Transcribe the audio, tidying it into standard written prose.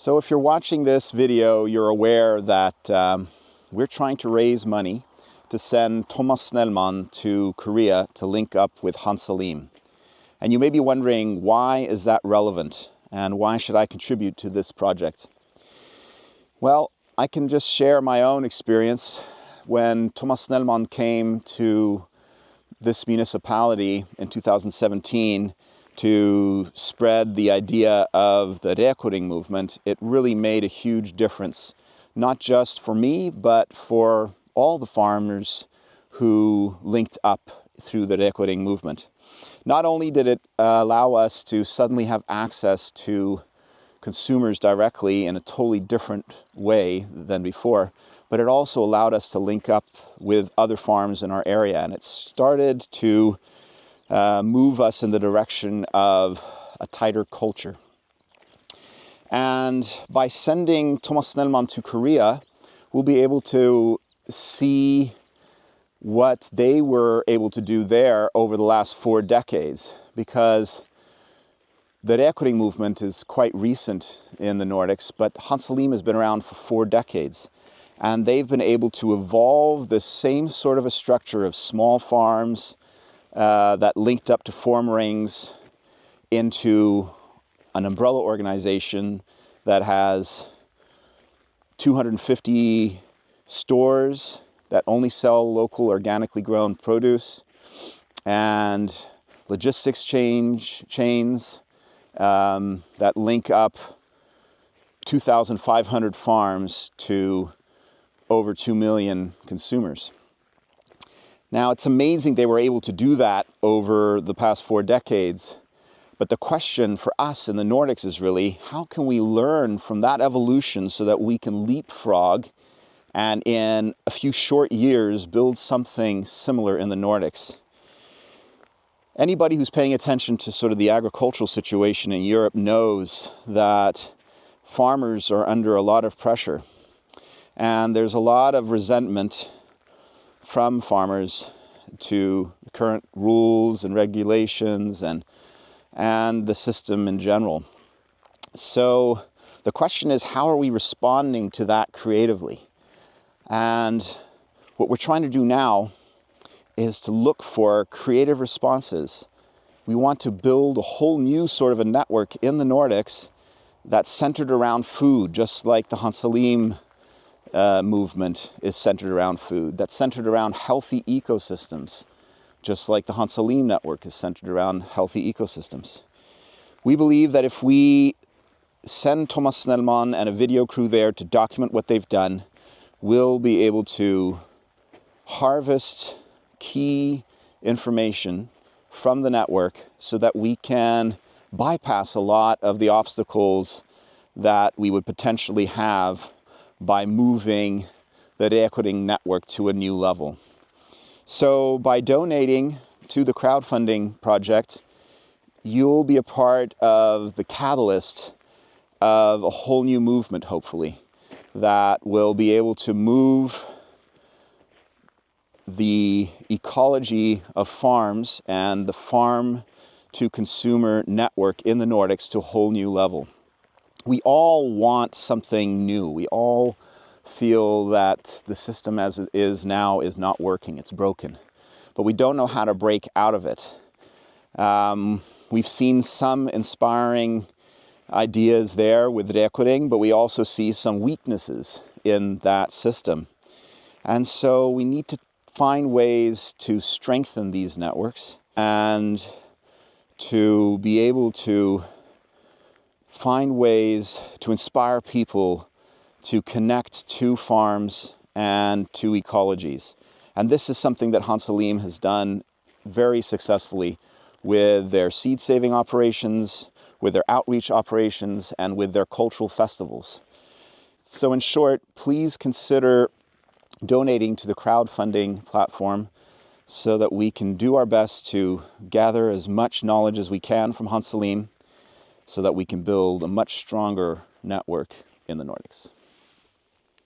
So if you're watching this video, you're aware that we're trying to raise money to send Thomas Snellman to Korea to link up with Hans Salim. And you may be wondering, why is that relevant? And why should I contribute to this project? Well, I can just share my own experience. When Thomas Snellman came to this municipality in 2017 to spread the idea of the Rekuring movement, it really made a huge difference, not just for me, but for all the farmers who linked up through the Rekuring movement. Not only did it allow us to suddenly have access to consumers directly in a totally different way than before, but it also allowed us to link up with other farms in our area, and it started to move us in the direction of a tighter culture. And by sending Thomas Snellman to Korea, we'll be able to see what they were able to do there over the last 4 decades, because the Rekuring movement is quite recent in the Nordics, but Hans Salim has been around for 4 decades. And they've been able to evolve the same sort of a structure of small farms that linked up to farm rings into an umbrella organization that has 250 stores that only sell local organically grown produce, and logistics chains that link up 2,500 farms to over 2 million consumers. Now, it's amazing they were able to do that over the past 4 decades. But the question for us in the Nordics is really, how can we learn from that evolution so that we can leapfrog and in a few short years build something similar in the Nordics? Anybody who's paying attention to sort of the agricultural situation in Europe knows that farmers are under a lot of pressure. And there's a lot of resentment from farmers to the current rules and regulations and the system in general. So the question is, how are we responding to that creatively? And what we're trying to do now is to look for creative responses. We want to build a whole new sort of a network in the Nordics that's centered around food, just like the Hans Salim movement is centered around food, that's centered around healthy ecosystems, just like the Hans Salim network is centered around healthy ecosystems. We believe that if we send Thomas Snellman and a video crew there to document what they've done, we'll be able to harvest key information from the network so that we can bypass a lot of the obstacles that we would potentially have by moving the Rekuring network to a new level. So by donating to the crowdfunding project, you'll be a part of the catalyst of a whole new movement, hopefully, that will be able to move the ecology of farms and the farm to consumer network in the Nordics to a whole new level. We all want something new. We all feel that the system as it is now is not working, it's broken. But we don't know how to break out of it. We've seen some inspiring ideas there with Rekuring, but we also see some weaknesses in that system. And so we need to find ways to strengthen these networks and to be able to find ways to inspire people to connect to farms and to ecologies. And this is something that Hans Salim has done very successfully with their seed saving operations, with their outreach operations, and with their cultural festivals. So in short, please consider donating to the crowdfunding platform so that we can do our best to gather as much knowledge as we can from Hans Salim, so that we can build a much stronger network in the Nordics.